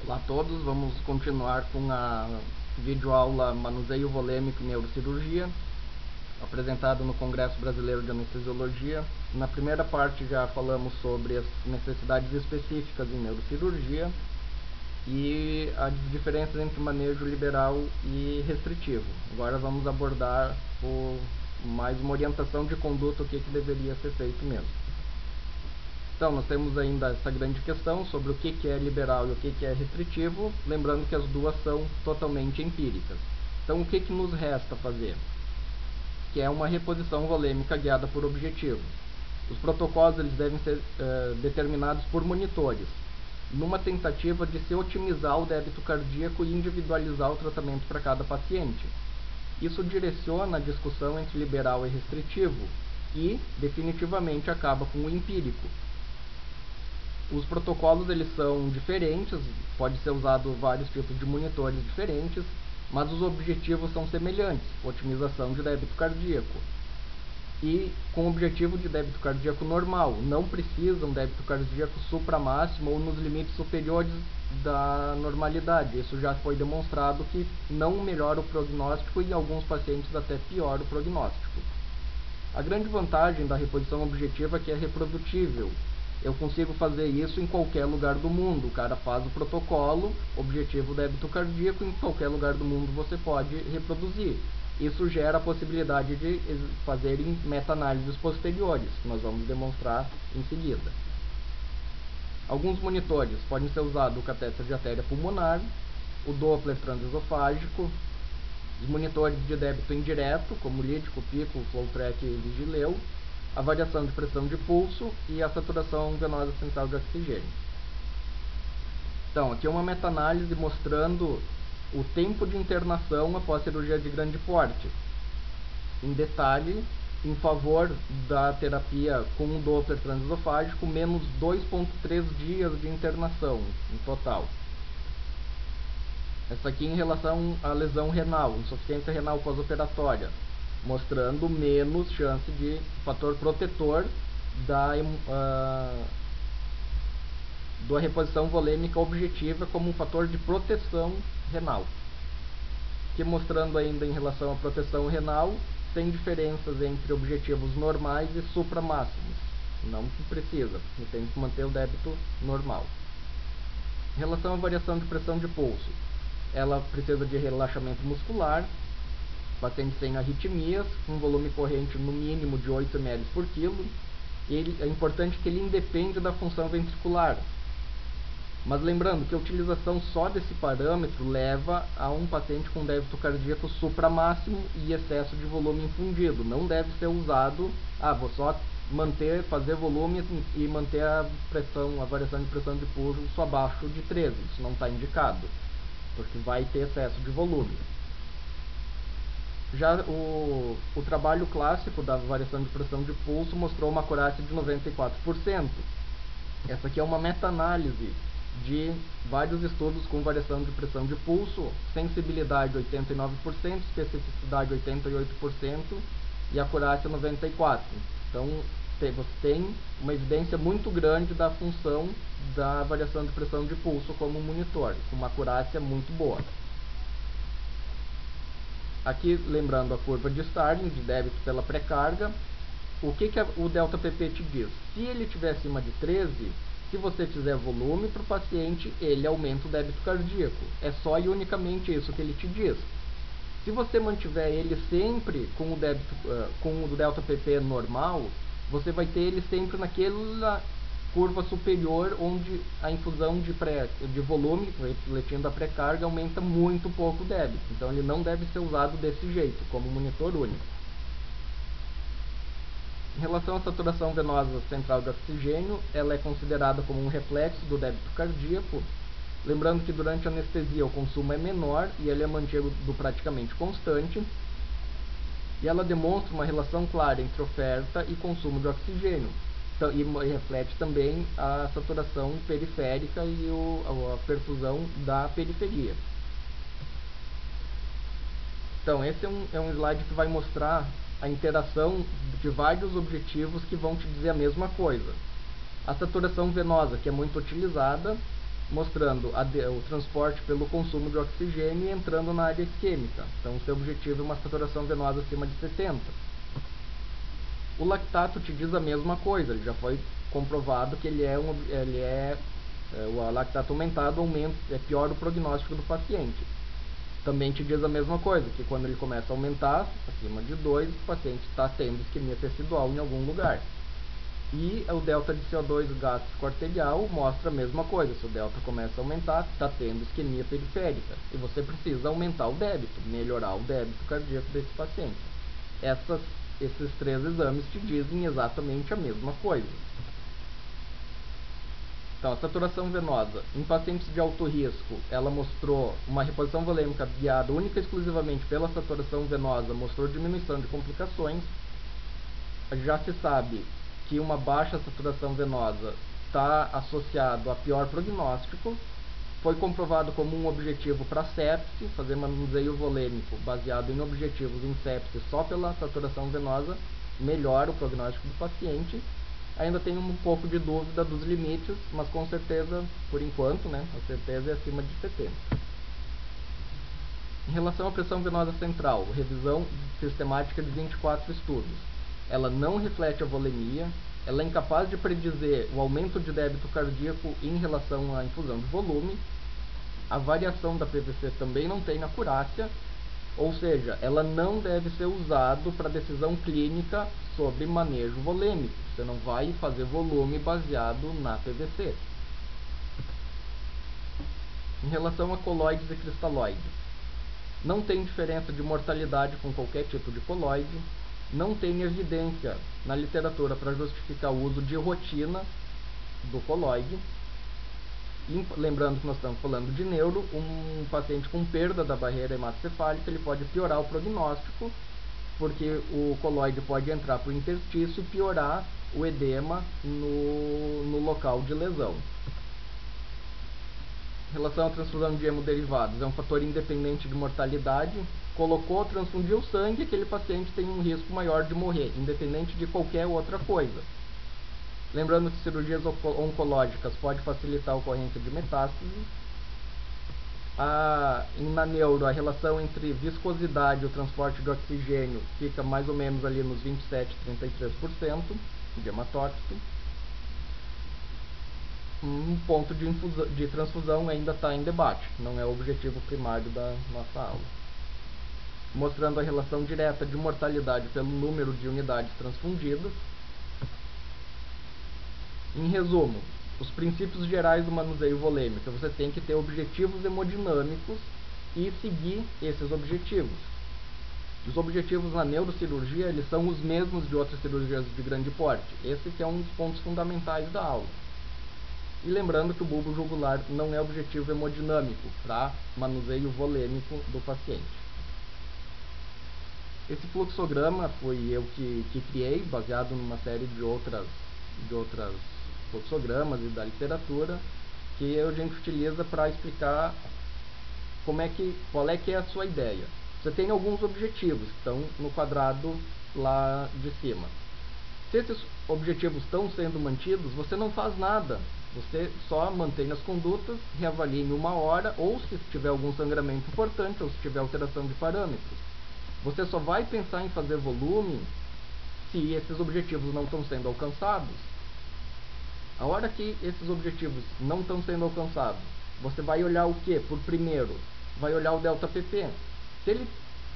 Olá a todos, vamos continuar com a videoaula Manuseio Volêmico e Neurocirurgia, apresentada no Congresso Brasileiro de Anestesiologia. Na primeira parte já falamos sobre as necessidades específicas em neurocirurgia e as diferenças entre manejo liberal e restritivo. Agora vamos abordar mais uma orientação de conduta, o que deveria ser feito mesmo. Então, nós temos ainda essa grande questão sobre o que é liberal e o que é restritivo, lembrando que as duas são totalmente empíricas. Então, o que nos resta fazer? Que é uma reposição volêmica guiada por objetivo. Os protocolos eles devem ser determinados por monitores, numa tentativa de se otimizar o débito cardíaco e individualizar o tratamento para cada paciente. Isso direciona a discussão entre liberal e restritivo e, definitivamente, acaba com o empírico. Os protocolos eles são diferentes, pode ser usado vários tipos de monitores diferentes, mas os objetivos são semelhantes, otimização de débito cardíaco. E com o objetivo de débito cardíaco normal, não precisa um débito cardíaco supramáximo ou nos limites superiores da normalidade. Isso já foi demonstrado que não melhora o prognóstico e em alguns pacientes até piora o prognóstico. A grande vantagem da reposição objetiva é que é reprodutível. Eu consigo fazer isso em qualquer lugar do mundo. O cara faz o protocolo, objetivo débito cardíaco, em qualquer lugar do mundo você pode reproduzir. Isso gera a possibilidade de fazer meta-análises posteriores, que nós vamos demonstrar em seguida. Alguns monitores podem ser usados o catéter de artéria pulmonar, o Doppler transesofágico, os monitores de débito indireto, como lítico, pico, FlowTrack e Vigileu, a variação de pressão de pulso e a saturação venosa central de oxigênio. Então, aqui é uma meta-análise mostrando o tempo de internação após cirurgia de grande porte, em detalhe, em favor da terapia com um Doppler transesofágico, menos 2,3 dias de internação em total. Essa aqui em relação à lesão renal, insuficiência renal pós-operatória, mostrando menos chance de fator protetor da reposição volêmica objetiva como um fator de proteção renal. Aqui mostrando ainda em relação à proteção renal, tem diferenças entre objetivos normais e supramáximos. Não que precisa, você tem que manter o débito normal. Em relação à variação de pressão de pulso, ela precisa de relaxamento muscular, paciente sem arritmias, com volume corrente no mínimo de 8 ml por quilo. É importante que ele independe da função ventricular. Mas lembrando que a utilização só desse parâmetro leva a um paciente com débito cardíaco supramáximo e excesso de volume infundido. Não deve ser usado, vou só fazer volume e manter a variação de pressão de pulso abaixo de 13. Isso não está indicado, porque vai ter excesso de volume. Já o trabalho clássico da variação de pressão de pulso mostrou uma acurácia de 94%. Essa aqui é uma meta-análise de vários estudos com variação de pressão de pulso, sensibilidade 89%, especificidade 88% e acurácia 94%. Então, você tem uma evidência muito grande da função da variação de pressão de pulso como monitor, com uma acurácia muito boa. Aqui, lembrando a curva de Starling, de débito pela pré-carga, o que o delta PP te diz? Se ele estiver acima de 13, se você fizer volume para o paciente, ele aumenta o débito cardíaco. É só e unicamente isso que ele te diz. Se você mantiver ele sempre com o delta PP normal, você vai ter ele sempre naquela curva superior, onde a infusão de volume, refletindo a pré-carga, aumenta muito pouco o débito. Então ele não deve ser usado desse jeito, como monitor único. Em relação à saturação venosa central de oxigênio, ela é considerada como um reflexo do débito cardíaco, lembrando que durante a anestesia o consumo é menor e ele é mantido praticamente constante, e ela demonstra uma relação clara entre oferta e consumo de oxigênio, e reflete também a saturação periférica e a perfusão da periferia. Então, esse é um slide que vai mostrar a interação de vários objetivos que vão te dizer a mesma coisa. A saturação venosa, que é muito utilizada, mostrando o transporte pelo consumo de oxigênio e entrando na área isquêmica. Então, o seu objetivo é uma saturação venosa acima de 70. O lactato te diz a mesma coisa, ele já foi comprovado que o lactato aumentado é pior o prognóstico do paciente. Também te diz a mesma coisa, que quando ele começa a aumentar, acima de 2, o paciente está tendo isquemia tecidual em algum lugar. E o delta de CO2 gástrico arterial mostra a mesma coisa. Se o delta começa a aumentar, está tendo isquemia periférica. E você precisa aumentar o débito, melhorar o débito cardíaco desse paciente. Esses 3 exames te dizem exatamente a mesma coisa. Então, a saturação venosa em pacientes de alto risco, ela mostrou uma reposição volêmica guiada única e exclusivamente pela saturação venosa, mostrou diminuição de complicações. Já se sabe que uma baixa saturação venosa está associado a pior prognóstico. Foi comprovado como um objetivo para sepse, fazer manuseio volêmico baseado em objetivos em sepse só pela saturação venosa melhora o prognóstico do paciente. Ainda tem um pouco de dúvida dos limites, mas com certeza, por enquanto, a certeza é acima de 70. Em relação à pressão venosa central, revisão sistemática de 24 estudos. Ela não reflete a volemia, ela é incapaz de predizer o aumento de débito cardíaco em relação à infusão de volume. A variação da PVC também não tem acurácia, ou seja, ela não deve ser usada para decisão clínica sobre manejo volêmico. Você não vai fazer volume baseado na PVC. Em relação a coloides e cristalóides, não tem diferença de mortalidade com qualquer tipo de coloide, não tem evidência na literatura para justificar o uso de rotina do coloide. Lembrando que nós estamos falando de neuro, um paciente com perda da barreira hematocefálica, ele pode piorar o prognóstico, porque o coloide pode entrar para o interstício e piorar o edema no local de lesão. Em relação à transfusão de hemoderivados, é um fator independente de mortalidade. Transfundiu sangue, aquele paciente tem um risco maior de morrer, independente de qualquer outra coisa. Lembrando que cirurgias oncológicas podem facilitar a ocorrência de metástases. Na neuro, a relação entre viscosidade e o transporte de oxigênio fica mais ou menos ali nos 27 a 33% de hematócito. Um ponto de transfusão ainda está em debate, não é o objetivo primário da nossa aula. Mostrando a relação direta de mortalidade pelo número de unidades transfundidas. Em resumo, os princípios gerais do manuseio volêmico, você tem que ter objetivos hemodinâmicos e seguir esses objetivos. Os objetivos na neurocirurgia, eles são os mesmos de outras cirurgias de grande porte. Esse que é um dos pontos fundamentais da aula. E lembrando que o bulbo jugular não é objetivo hemodinâmico para manuseio volêmico do paciente. Esse fluxograma foi eu que criei, baseado numa série de outras fluxogramas e da literatura, que a gente utiliza para explicar qual é que é a sua ideia. Você tem alguns objetivos que estão no quadrado lá de cima. Se esses objetivos estão sendo mantidos, você não faz nada. Você só mantém as condutas, reavalia em 1 hora, ou se tiver algum sangramento importante, ou se tiver alteração de parâmetros. Você só vai pensar em fazer volume se esses objetivos não estão sendo alcançados. A hora que esses objetivos não estão sendo alcançados, você vai olhar o que? Por primeiro, vai olhar o delta PP. Se ele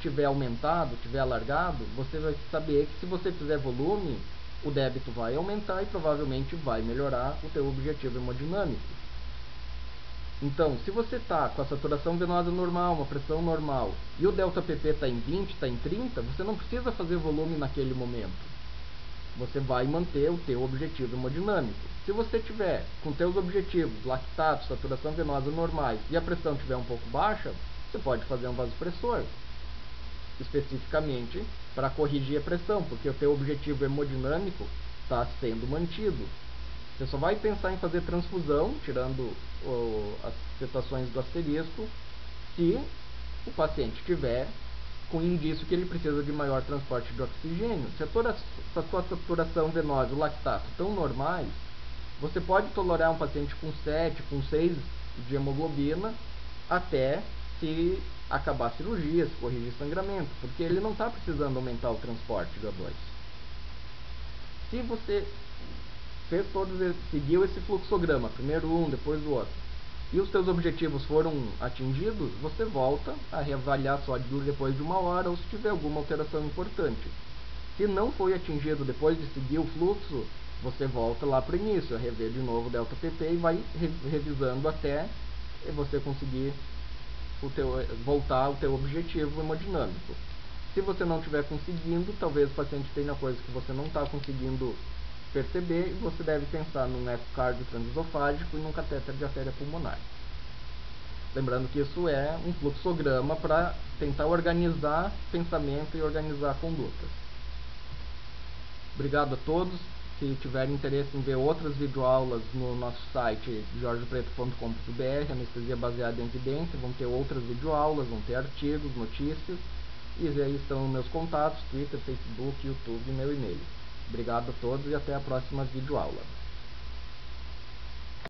tiver aumentado, tiver alargado, você vai saber que se você fizer volume, o débito vai aumentar e provavelmente vai melhorar o teu objetivo hemodinâmico. Então, se você está com a saturação venosa normal, uma pressão normal, e o delta PP está em 20, está em 30, você não precisa fazer volume naquele momento. Você vai manter o teu objetivo hemodinâmico. Se você tiver com teus objetivos, lactato, saturação venosa normais, e a pressão estiver um pouco baixa, você pode fazer um vasopressor, especificamente para corrigir a pressão, porque o teu objetivo hemodinâmico está sendo mantido. Você só vai pensar em fazer transfusão, tirando as situações do asterisco, se o paciente tiver com indício que ele precisa de maior transporte de oxigênio. Se a sua saturação venosa e o lactato estão normais, você pode tolerar um paciente com 7, com 6 de hemoglobina até se acabar a cirurgia, se corrigir sangramento, porque ele não está precisando aumentar o transporte de O2. Se você seguiu esse fluxograma, primeiro um, depois o outro, e os seus objetivos foram atingidos, você volta a reavaliar sua DIUR depois de 1 hora, ou se tiver alguma alteração importante. Se não foi atingido depois de seguir o fluxo, você volta lá para o início, a rever de novo o delta PP e vai revisando até você conseguir voltar ao teu objetivo hemodinâmico. Se você não estiver conseguindo, talvez o paciente tenha coisas que você não está conseguindo perceber, e você deve pensar num ecocardio transesofágico e num catéter de artéria pulmonar. Lembrando que isso é um fluxograma para tentar organizar pensamento e organizar condutas. Obrigado a todos. Se tiverem interesse em ver outras videoaulas no nosso site jorgepreto.com.br, anestesia baseada em evidência, vão ter outras videoaulas, vão ter artigos, notícias, e aí estão meus contatos, Twitter, Facebook, YouTube e meu e-mail. Obrigado a todos e até a próxima videoaula.